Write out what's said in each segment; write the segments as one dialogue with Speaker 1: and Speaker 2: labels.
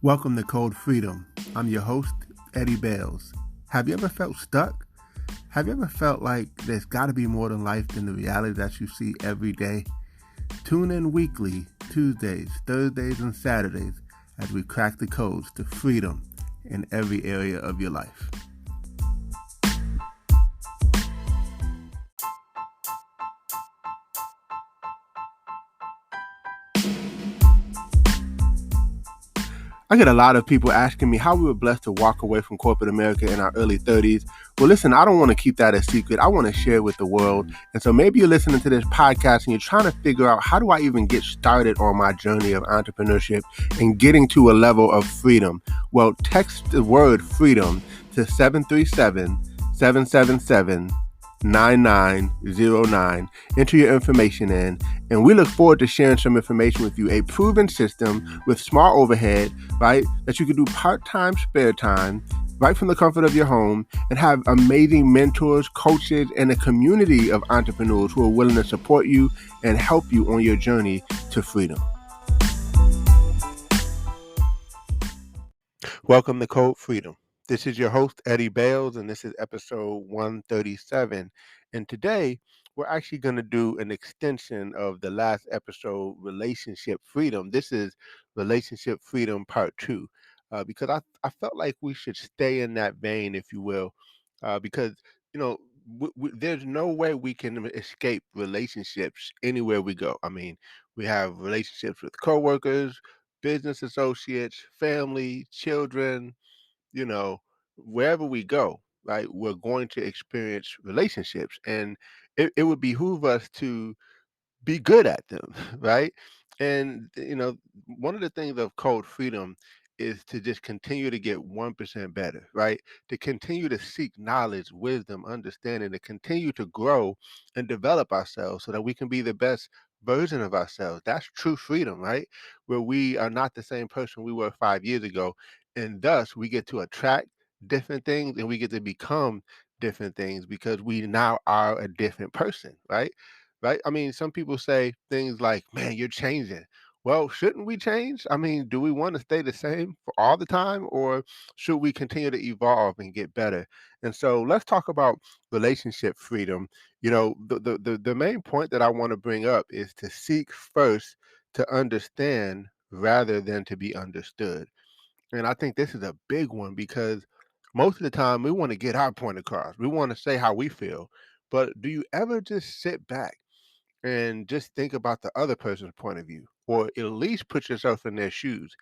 Speaker 1: Welcome to Code Freedom. I'm your host, Eddie Bales. Have you ever felt stuck? Have you ever felt like there's got to be more than life than the reality that you see every day? Tune in weekly, Tuesdays, Thursdays, and Saturdays as we crack the codes to freedom in every area of your life. I get a lot of people asking me how we were blessed to walk away from corporate America in our early 30s. Well, listen, I don't want to keep that a secret. I want to share it with the world. And so maybe you're listening to this podcast and you're trying to figure out, how do I even get started on my journey of entrepreneurship and getting to a level of freedom? Well, text the word freedom to 737-777 9909. Enter your information in, and we look forward to sharing some information with you. A proven system with small overhead, right? That you can do part-time, spare time, right from the comfort of your home, and have amazing mentors, coaches, and a community of entrepreneurs who are willing to support you and help you on your journey to freedom. Welcome to Code Freedom. This is your host, Eddie Bales, and this is episode 137. And today, we're actually going to do an extension of the last episode, Relationship Freedom. This is Relationship Freedom Part 2, because I felt like we should stay in that vein, if you will, because, you know, there's no way we can escape relationships anywhere we go. I mean, we have relationships with coworkers, business associates, family, children, wherever we go, right, we're going to experience relationships. And it would behoove us to be good at them, right? And one of the things of Code Freedom is to just continue to get 1% better, right? To continue to seek knowledge, wisdom, understanding, to continue to grow and develop ourselves so that we can be the best version of ourselves. That's true freedom, right? Where we are not the same person we were 5 years ago. And thus we get to attract different things and we get to become different things because we now are a different person, right? Right? I mean, some people say things like, man, you're changing. Well, shouldn't we change? I mean, do we want to stay the same for all the time, or should we continue to evolve and get better? And so let's talk about relationship freedom. The main point that I want to bring up is to seek first to understand rather than to be understood. And I think this is a big one because most of the time we want to get our point across. We want to say how we feel. But do you ever just sit back and just think about the other person's point of view, or at least put yourself in their shoes?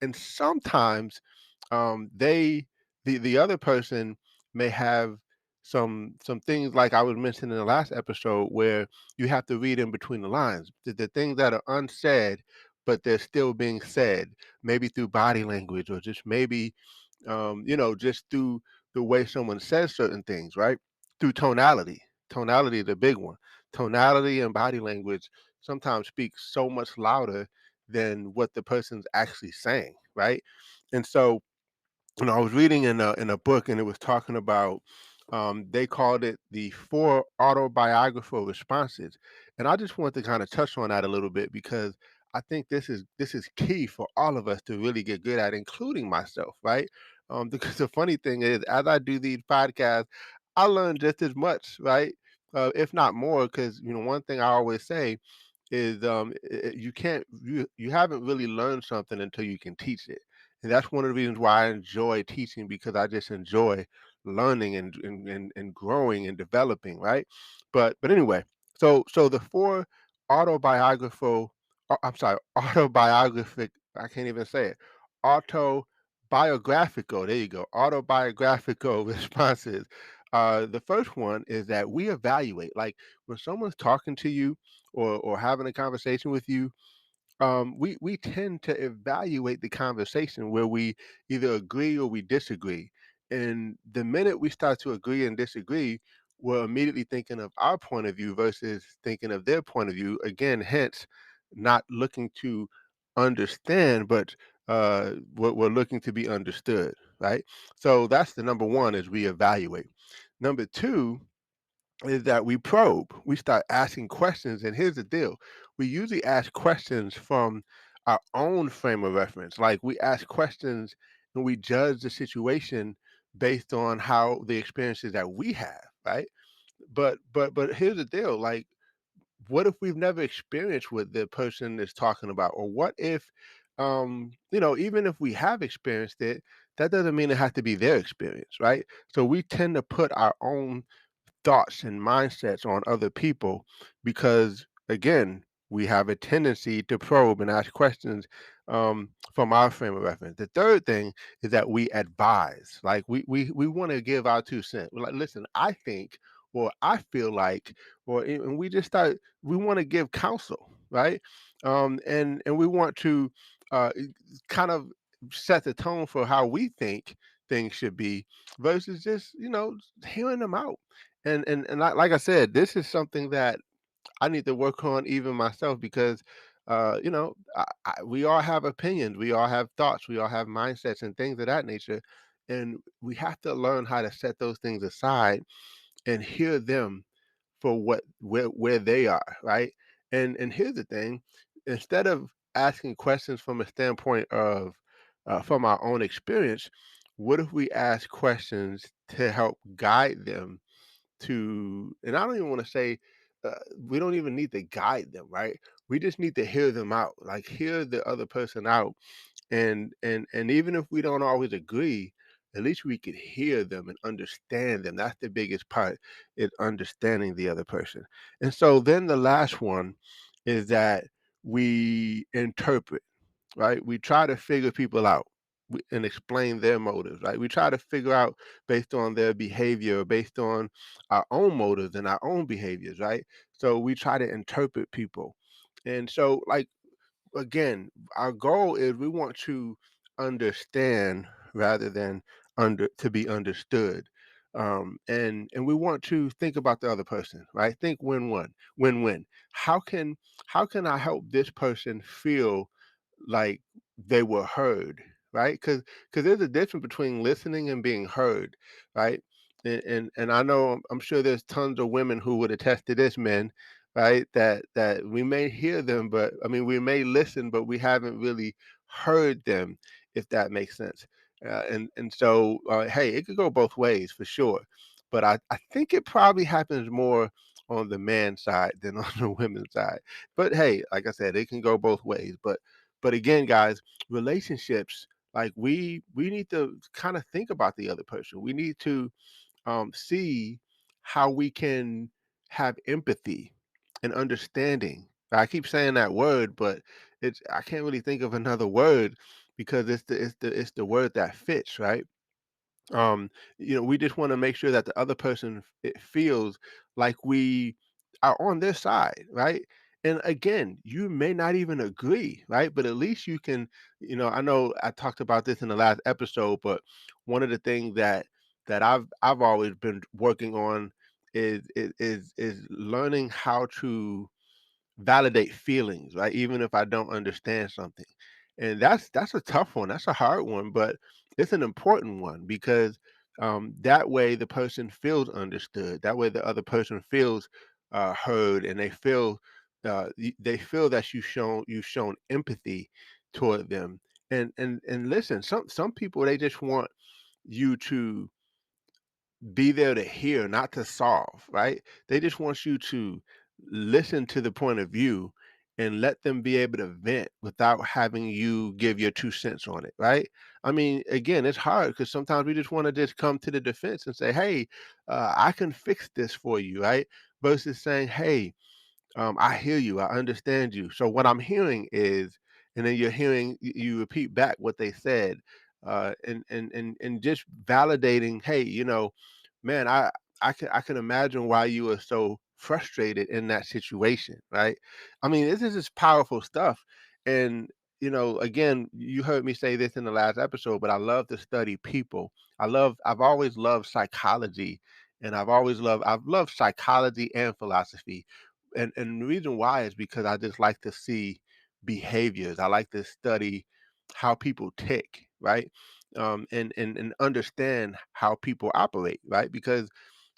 Speaker 1: And sometimes they the other person may have some things, like I was mentioning in the last episode, where you have to read in between the lines, the things that are unsaid but they're still being said, maybe through body language, or just maybe just through the way someone says certain things, right? Through tonality. Tonality is a big one. Tonality and body language sometimes speak so much louder than what the person's actually saying, right? And so, I was reading in a book, and it was talking about, they called it the four autobiographical responses, and I just want to kind of touch on that a little bit because I think this is key for all of us to really get good at, including myself, right? Because the funny thing is, as I do these podcasts, I learn just as much, right? If not more, because one thing I always say is, you can't you haven't really learned something until you can teach it. And that's one of the reasons why I enjoy teaching, because I just enjoy learning and growing and developing, right? But anyway, so the four autobiographical I'm sorry, autobiographic, I can't even say it. Autobiographical, there you go. Autobiographical responses. The first one is that we evaluate, like when someone's talking to you or having a conversation with you, we tend to evaluate the conversation where we either agree or we disagree. And the minute we start to agree and disagree, we're immediately thinking of our point of view versus thinking of their point of view. Again, hence not looking to understand, but we're looking to be understood, right? So that's the number one, is we evaluate. Number two is that we probe. We start asking questions, and here's the deal: we usually ask questions from our own frame of reference. Like we ask questions and we judge the situation based on how the experiences that we have, right? But here's the deal, like what if we've never experienced what the person is talking about? Or what if even if we have experienced it, that doesn't mean it has to be their experience, right? So we tend to put our own thoughts and mindsets on other people because again we have a tendency to probe and ask questions from our frame of reference. The third thing is that we advise, like we want to give our 2 cents. We're like, listen, I think, or I feel like, and we just start, we want to give counsel, right? And we want to uh, kind of set the tone for how we think things should be versus just hearing them out. And like I said, this is something that I need to work on even myself because we all have opinions, we all have thoughts, we all have mindsets and things of that nature, and we have to learn how to set those things aside and hear them for where they are, right? And here's the thing: instead of asking questions from a standpoint of from our own experience, what if we ask questions to help guide them to, and I don't even want to say we don't even need to guide them, right? We just need to hear them out, like hear the other person out, and even if we don't always agree, at least we could hear them and understand them. That's the biggest part, is understanding the other person. And so then the last one is that we interpret, right? We try to figure people out and explain their motives, right? We try to figure out based on their behavior, based on our own motives and our own behaviors, right? So we try to interpret people. And so, like, again, our goal is we want to understand rather than to be understood. And we want to think about the other person, right? Think win-win. How can I help this person feel like they were heard, right? Because there's a difference between listening and being heard, right? And I know, I'm sure there's tons of women who would attest to this, men, right? That we may hear them, but I mean we may listen, but we haven't really heard them, if that makes sense. And so hey, it could go both ways for sure, but I think it probably happens more on the man side than on the women's side. But hey, like I said, it can go both ways. But again, guys, relationships, like we need to kind of think about the other person. We need to see how we can have empathy and understanding. I keep saying that word, but I can't really think of another word because it's the word that fits, right? um we just want to make sure that the other person it feels like we are on their side, right? And again, you may not even agree, right? But at least you can, I know I talked about this in the last episode, but one of the things that I've always been working on is learning how to validate feelings, right? Even if I don't understand something. And that's a tough one. That's a hard one, but it's an important one because that way the person feels understood. That way the other person feels heard, and they feel that you've shown empathy toward them. And listen, some people, they just want you to be there to hear, not to solve, right? They just want you to listen to the point of view and let them be able to vent without having you give your 2 cents on it, right? I mean, again, it's hard because sometimes we just want to just come to the defense and say, hey, I can fix this for you, right? Versus saying, hey, I hear you. I understand you. So what I'm hearing is, and then you're hearing, you repeat back what they said, and just validating. Hey, man, I can imagine why you were so frustrated in that situation, right? I mean, this is just powerful stuff, and again, you heard me say this in the last episode, but I love to study people. I've always loved psychology, and I've loved psychology and philosophy, and the reason why is because I just like to see behaviors. I like to study how people tick, right? And understand how people operate, right? Because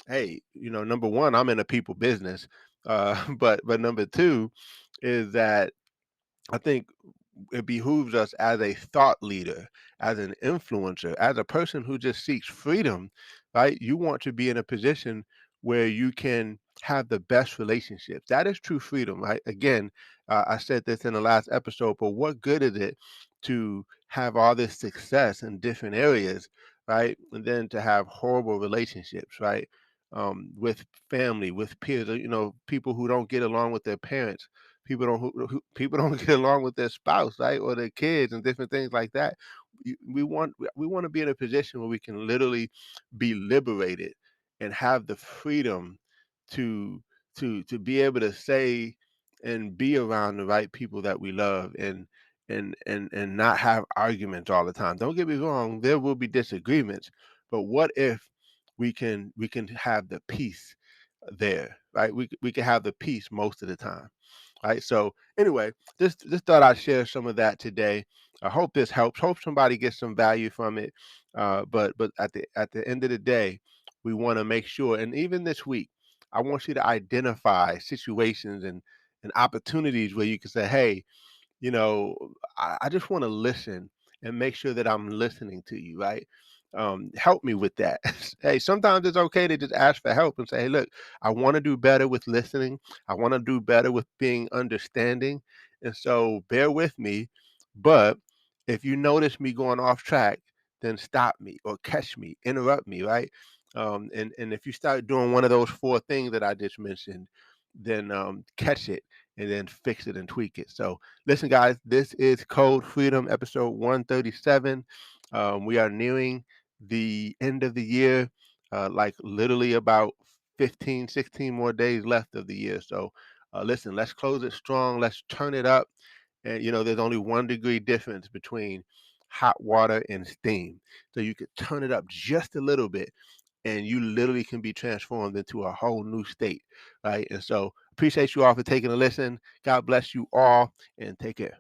Speaker 1: hey, number one, I'm in a people business, but number two is that I think it behooves us as a thought leader, as an influencer, as a person who just seeks freedom, right? You want to be in a position where you can have the best relationships. That is true freedom, right? Again, I said this in the last episode, but what good is it to have all this success in different areas, right? And then to have horrible relationships, right? With family, with peers, people who don't get along with their parents, people don't get along with their spouse, right, or their kids, and different things like that. We want to be in a position where we can literally be liberated and have the freedom to to be able to say and be around the right people that we love, and not have arguments all the time. Don't get me wrong, there will be disagreements, but what if we can have the peace there, right? We can have the peace most of the time, right? So anyway, just thought I'd share some of that today. I hope this helps. Hope somebody gets some value from it. But at the end of the day, we want to make sure. And even this week, I want you to identify situations and opportunities where you can say, "Hey, you know, I just want to listen and make sure that I'm listening to you, right? Help me with that." Hey, sometimes it's okay to just ask for help and say, "Hey, look, I want to do better with listening. I want to do better with being understanding. And so bear with me. But if you notice me going off track, then stop me or catch me, interrupt me, right? And if you start doing one of those four things that I just mentioned, then catch it and then fix it and tweak it." So listen, guys, this is Code Freedom, episode 137. We are nearing the end of the year, like literally about 15, 16 more days left of the year. So listen, let's close it strong. Let's turn it up. And, there's only 1 degree difference between hot water and steam. So you could turn it up just a little bit and you literally can be transformed into a whole new state, right? And so appreciate you all for taking a listen. God bless you all and take care.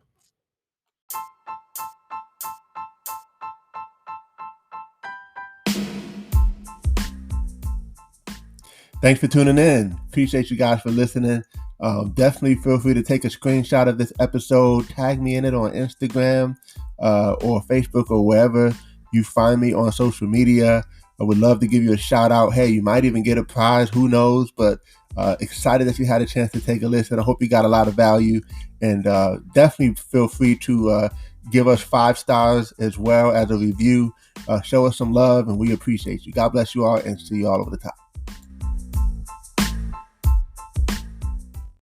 Speaker 1: Thanks for tuning in. Appreciate you guys for listening. Definitely feel free to take a screenshot of this episode, tag me in it on Instagram or Facebook or wherever you find me on social media. I would love to give you a shout out. Hey, you might even get a prize. Who knows? But excited that you had a chance to take a listen. I hope you got a lot of value. And definitely feel free to give us 5 stars as well as a review. Show us some love, and we appreciate you. God bless you all, and see you all over the top.